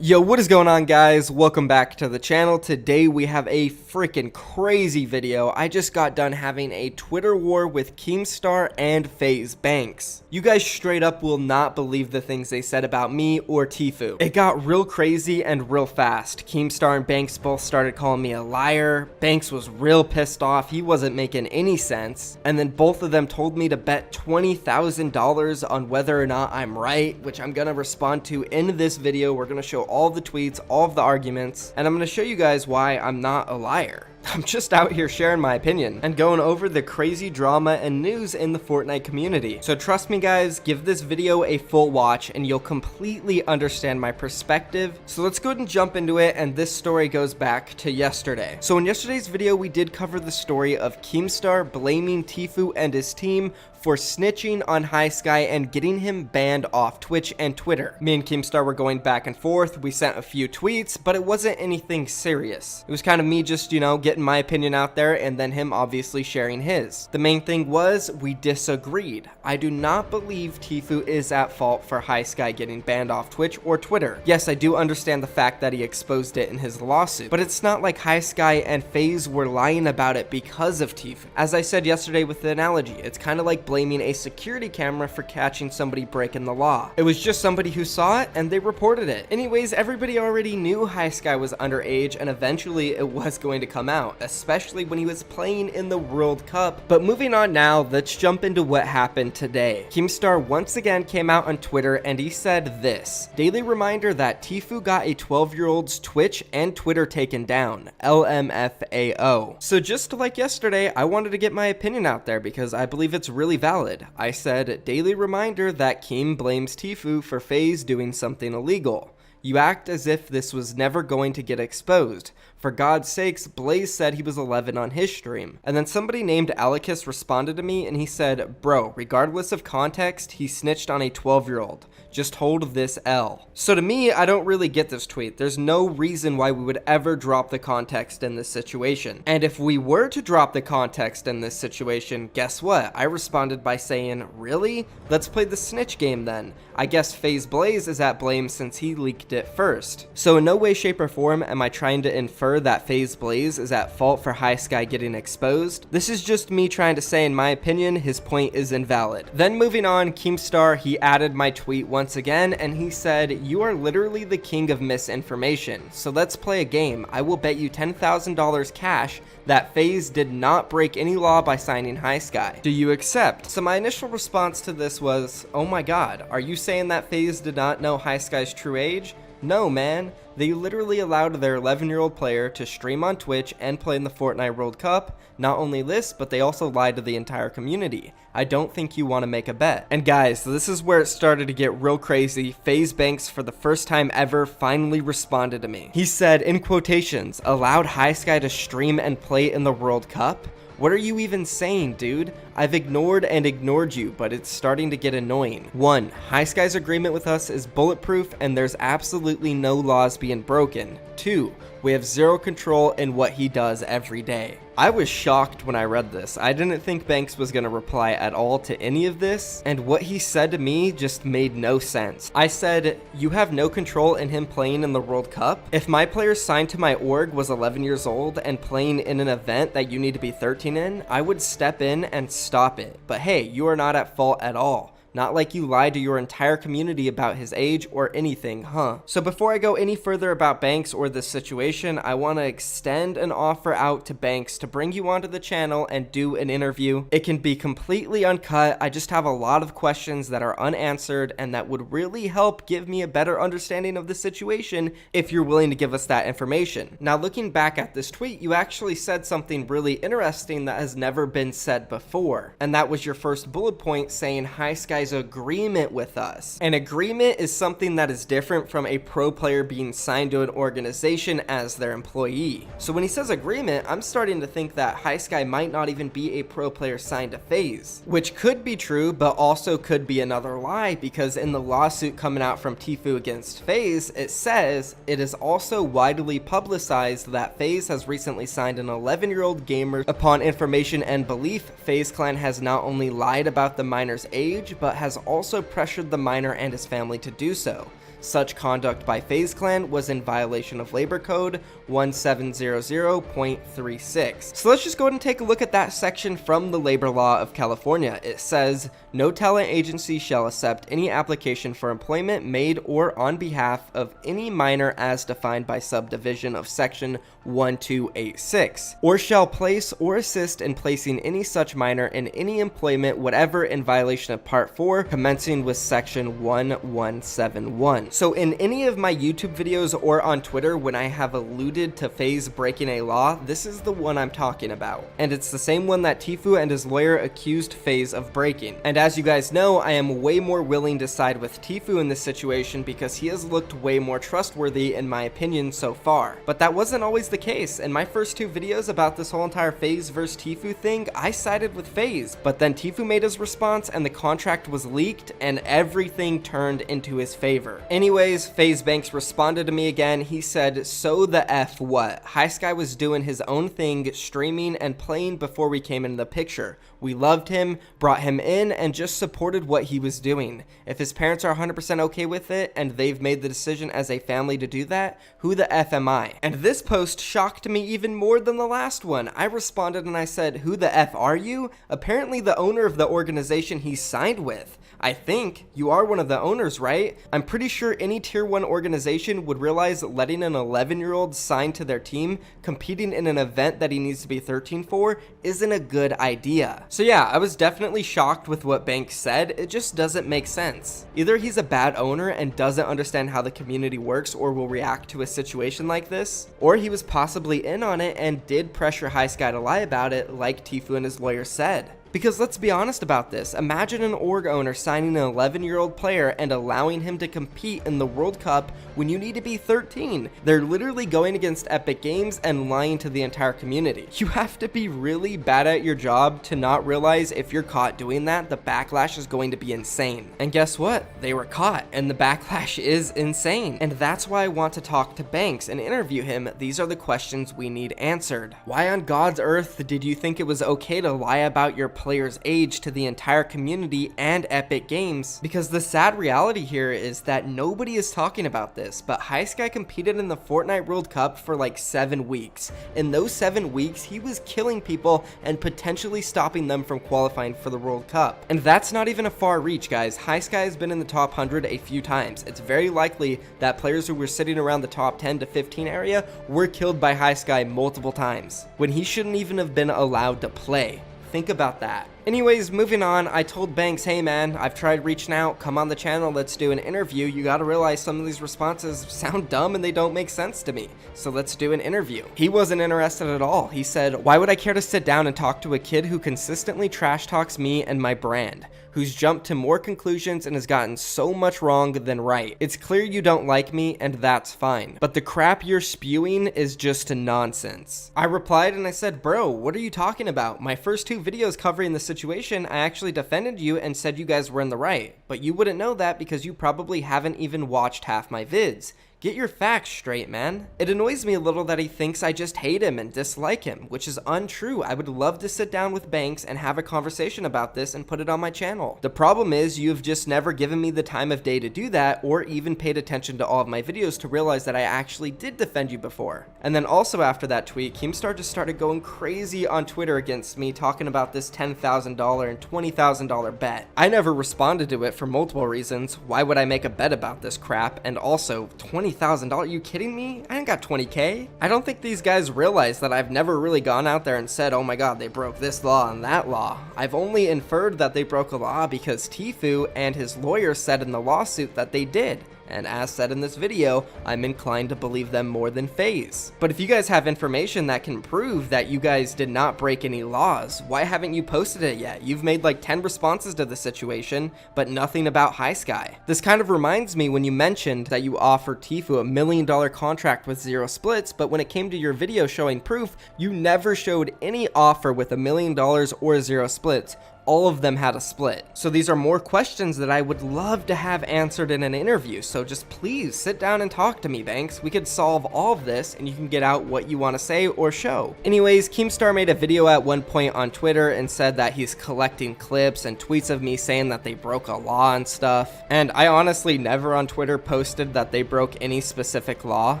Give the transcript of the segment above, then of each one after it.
Yo, what is going on, guys? Welcome back to the channel. Today we have a freaking crazy video. I just got done having a Twitter war with Keemstar and FaZe Banks. You guys straight up will not believe the things they said about me or Tfue. It got real crazy and real fast. Keemstar and Banks both started calling me a liar. Banks was real pissed off. He wasn't making any sense. And then both of them told me to bet $20,000 on whether or not I'm right, which I'm gonna respond to in this video. We're gonna show all of the tweets, all of the arguments, and I'm going to show you guys why I'm not a liar. I'm just out here sharing my opinion and going over the crazy drama and news in the Fortnite community. So trust me, guys, give this video a full watch and you'll completely understand my perspective. So let's go ahead and jump into it, and this story goes back to yesterday. So in yesterday's video, we did cover the story of Keemstar blaming Tfue and his team for snitching on HSKY and getting him banned off Twitch and Twitter. Me and Keemstar were going back and forth. We sent a few tweets, but it wasn't anything serious. It was kind of me just, getting my opinion out there, and then him obviously sharing his. The main thing was we disagreed. I do not believe Tfue is at fault for HSKY getting banned off Twitch or Twitter. Yes, I do understand the fact that he exposed it in his lawsuit, but it's not like HSKY and FaZe were lying about it because of Tfue. As I said yesterday with the analogy, it's kind of like blaming a security camera for catching somebody breaking the law. It was just somebody who saw it and they reported it. Anyways, everybody already knew HSKY was underage, and eventually it was going to come out, especially when he was playing in the World Cup. But moving on now, let's jump into what happened today. Keemstar once again came out on Twitter and he said this: daily reminder that Tfue got a 12-year-old's Twitch and Twitter taken down. LMFAO. So just like yesterday, I wanted to get my opinion out there because I believe it's really valid. I said, daily reminder that Keem blames Tfue for FaZe doing something illegal. You act as if this was never going to get exposed. For God's sakes, Blaze said he was 11 on his stream. And then somebody named Alicus responded to me and he said, bro, regardless of context, he snitched on a 12-year-old. Just hold this L. So to me, I don't really get this tweet. There's no reason why we would ever drop the context in this situation. And if we were to drop the context in this situation, guess what? I responded by saying, really? Let's play the snitch game then. I guess FaZe Blaze is at blame since he leaked it first. So in no way, shape, or form am I trying to infer that FaZe Blaze is at fault for HSKY getting exposed. This is just me trying to say, in my opinion, his point is invalid. Then moving on, Keemstar, he added my tweet once again and he said, you are literally the king of misinformation. So let's play a game. I will bet you $10,000 cash that FaZe did not break any law by signing HSKY. Do you accept? So my initial response to this was, oh my god, are you saying that FaZe did not know HSKY's true age? No, man. They literally allowed their 11-year-old player to stream on Twitch and play in the Fortnite World Cup. Not only this, but they also lied to the entire community. I don't think you want to make a bet. And guys, this is where it started to get real crazy. FaZe Banks, for the first time ever, finally responded to me. He said, in quotations, allowed HSKY to stream and play in the World Cup? What are you even saying, dude? I've ignored and ignored you, but it's starting to get annoying. 1. HSKY's agreement with us is bulletproof and there's absolutely no laws being broken. 2. We have zero control in what he does every day. I was shocked when I read this. I didn't think Banks was going to reply at all to any of this, and what he said to me just made no sense. I said, you have no control in him playing in the World Cup? If my player signed to my org was 11 years old and playing in an event that you need to be 13 in, I would step in and stop it. But hey, you are not at fault at all. Not like you lied to your entire community about his age or anything, huh? So before I go any further about Banks or this situation, I want to extend an offer out to Banks to bring you onto the channel and do an interview. It can be completely uncut. I just have a lot of questions that are unanswered and that would really help give me a better understanding of the situation if you're willing to give us that information. Now, looking back at this tweet, you actually said something really interesting that has never been said before. And that was your first bullet point saying HSKY's agreement with us. An agreement is something that is different from a pro player being signed to an organization as their employee. So when he says agreement, I'm starting to think that HSKY might not even be a pro player signed to FaZe, which could be true, but also could be another lie, because in the lawsuit coming out from Tfue against FaZe, it says it is also widely publicized that FaZe has recently signed an 11-year-old gamer. Upon information and belief, FaZe Clan has not only lied about the minor's age, but has also pressured the minor and his family to do so. such conduct by FaZe Clan was in violation of Labor Code 1700.36. So let's just go ahead and take a look at that section from the Labor Law of California. It says, no talent agency shall accept any application for employment made or on behalf of any minor as defined by subdivision of section 1286, or shall place or assist in placing any such minor in any employment whatever in violation of Part 4, commencing with section 1171. So in any of my YouTube videos or on Twitter, when I have alluded to FaZe breaking a law, this is the one I'm talking about. And it's the same one that Tfue and his lawyer accused FaZe of breaking. And as you guys know, I am way more willing to side with Tfue in this situation because he has looked way more trustworthy in my opinion so far. But that wasn't always the case. In my first two videos about this whole entire FaZe versus Tfue thing, I sided with FaZe, but then Tfue made his response and the contract was leaked and everything turned into his favor. Anyways, FaZe Banks responded to me again. He said, so the F what? HiSky was doing his own thing, streaming and playing before we came into the picture. We loved him, brought him in, and just supported what he was doing. If his parents are 100% okay with it, and they've made the decision as a family to do that, who the F am I? And this post shocked me even more than the last one. I responded and I said, who the F are you? Apparently the owner of the organization he signed with. I think you are one of the owners, right? I'm pretty sure any tier 1 organization would realize that letting an 11-year-old sign to their team competing in an event that he needs to be 13 for isn't a good idea. So yeah, I was definitely shocked with what Banks said. It just doesn't make sense. Either he's a bad owner and doesn't understand how the community works or will react to a situation like this, or he was possibly in on it and did pressure HiSky to lie about it like Tfue and his lawyer said. Because let's be honest about this, imagine an org owner signing an 11-year-old player and allowing him to compete in the World Cup when you need to be 13. They're literally going against Epic Games and lying to the entire community. You have to be really bad at your job to not realize if you're caught doing that, the backlash is going to be insane. And guess what? They were caught, and the backlash is insane. And that's why I want to talk to Banks and interview him. These are the questions we need answered. Why on God's earth did you think it was okay to lie about your player's age to the entire community and Epic Games? Because the sad reality here is that nobody is talking about this, but HiSky competed in the Fortnite World Cup for like 7 weeks. In those 7 weeks, he was killing people and potentially stopping them from qualifying for the World Cup. And that's not even a far reach, guys. HiSky has been in the top 100 a few times. It's very likely that players who were sitting around the top 10 to 15 area were killed by HiSky multiple times, when he shouldn't even have been allowed to play. Think about that. Anyways, moving on, I told Banks, hey man, I've tried reaching out, come on the channel, let's do an interview. You gotta realize some of these responses sound dumb and they don't make sense to me. So let's do an interview. He wasn't interested at all. He said, why would I care to sit down and talk to a kid who consistently trash talks me and my brand, who's jumped to more conclusions and has gotten so much wrong than right? It's clear you don't like me and that's fine, but the crap you're spewing is just nonsense. I replied and I said, bro, what are you talking about? My first 2 videos covering the situation, I actually defended you and said you guys were in the right, but you wouldn't know that because you probably haven't even watched half my vids. Get your facts straight, man. It annoys me a little that he thinks I just hate him and dislike him, which is untrue. I would love to sit down with Banks and have a conversation about this and put it on my channel. The problem is you have just never given me the time of day to do that or even paid attention to all of my videos to realize that I actually did defend you before. And then also after that tweet, Keemstar just started going crazy on Twitter against me talking about this $10,000 and $20,000 bet. I never responded to it for multiple reasons. Why would I make a bet about this crap? And also, $20,000? Are you kidding me? I ain't got 20K. I don't think these guys realize that I've never really gone out there and said, oh my god, they broke this law and that law. I've only inferred that they broke a law because Tfue and his lawyer said in the lawsuit that they did. And as said in this video, I'm inclined to believe them more than FaZe. But if you guys have information that can prove that you guys did not break any laws, why haven't you posted it yet? You've made like 10 responses to the situation, but nothing about HiSky. This kind of reminds me when you mentioned that you offered Tfue $1 million contract with 0 splits, but when it came to your video showing proof, you never showed any offer with $1 million or 0 splits. all of them had a split. So these are more questions that I would love to have answered in an interview, so just please sit down and talk to me, Banks. We could solve all of this and you can get out what you want to say or show. Anyways, Keemstar made a video at one point on Twitter and said that he's collecting clips and tweets of me saying that they broke a law and stuff. And I honestly never on Twitter posted that they broke any specific law.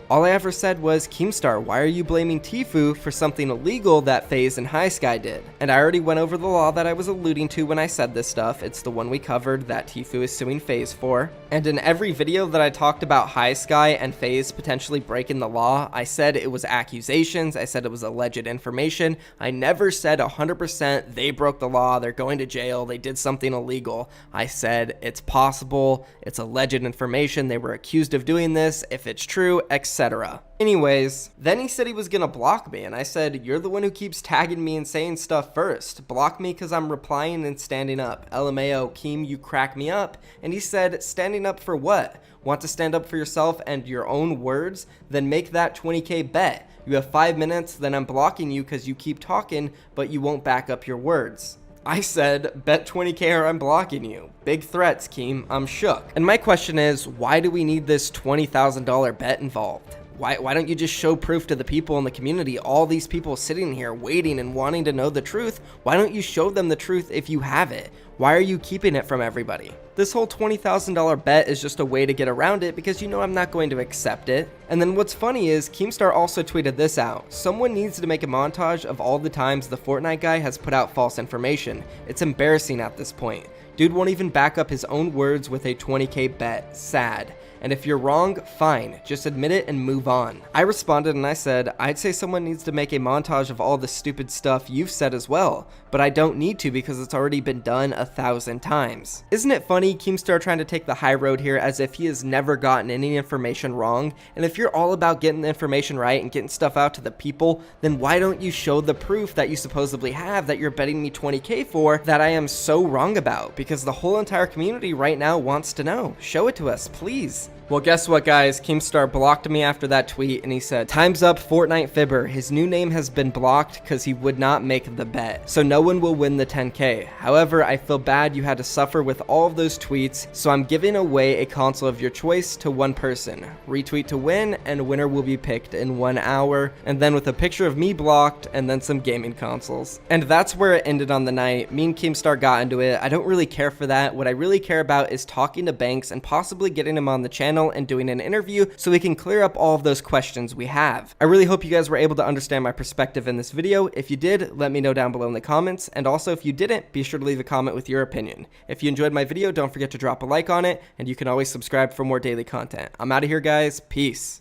All I ever said was, Keemstar, why are you blaming Tfue for something illegal that FaZe and H1GHSKY did? And I already went over the law that I was alluding to when I said this stuff. It's the one we covered that Tfue is suing FaZe for. And in every video that I talked about H1GHSKY and FaZe potentially breaking the law, I said it was accusations, I said it was alleged information. I never said 100% they broke the law, they're going to jail, they did something illegal. I said it's possible, it's alleged information, they were accused of doing this, if it's true, etc. Anyways, then he said he was gonna block me, and I said, you're the one who keeps tagging me and saying stuff first. Block me because I'm replying and standing up. LMAO, Keem, you crack me up. And he said, standing up for what? Want to stand up for yourself and your own words? Then make that 20K bet. You have 5 minutes, then I'm blocking you because you keep talking, but you won't back up your words. I said, bet 20K or I'm blocking you. Big threats, Keem. I'm shook. And my question is, why do we need this $20,000 bet involved? Why don't you just show proof to the people in the community? All these people sitting here waiting and wanting to know the truth. Why don't you show them the truth if you have it? Why are you keeping it from everybody? This whole $20,000 bet is just a way to get around it because you know I'm not going to accept it. And then what's funny is Keemstar also tweeted this out. Someone needs to make a montage of all the times the Fortnite guy has put out false information. It's embarrassing at this point. Dude won't even back up his own words with a 20K bet. Sad. And if you're wrong, fine, just admit it and move on. I responded and I said, I'd say someone needs to make a montage of all the stupid stuff you've said as well, but I don't need to because it's already been done 1,000 times. Isn't it funny, Keemstar trying to take the high road here as if he has never gotten any information wrong? And if you're all about getting the information right and getting stuff out to the people, then why don't you show the proof that you supposedly have that you're betting me 20K for that I am so wrong about? Because the whole entire community right now wants to know. Show it to us, please. Well, guess what, guys? Keemstar blocked me after that tweet, and he said, time's up, Fortnite Fibber. His new name has been blocked because he would not make the bet, so no one will win the 10K. However, I feel bad you had to suffer with all of those tweets, so I'm giving away a console of your choice to one person. Retweet to win, and winner will be picked in 1 hour, and then with a picture of me blocked, and then some gaming consoles. And that's where it ended on the night. Me and Keemstar got into it. I don't really care for that. What I really care about is talking to Banks and possibly getting him on the channel and doing an interview so we can clear up all of those questions we have. I really hope you guys were able to understand my perspective in this video. If you did, let me know down below in the comments, and also if you didn't, be sure to leave a comment with your opinion. If you enjoyed my video, don't forget to drop a like on it, and you can always subscribe for more daily content. I'm out of here, guys. Peace.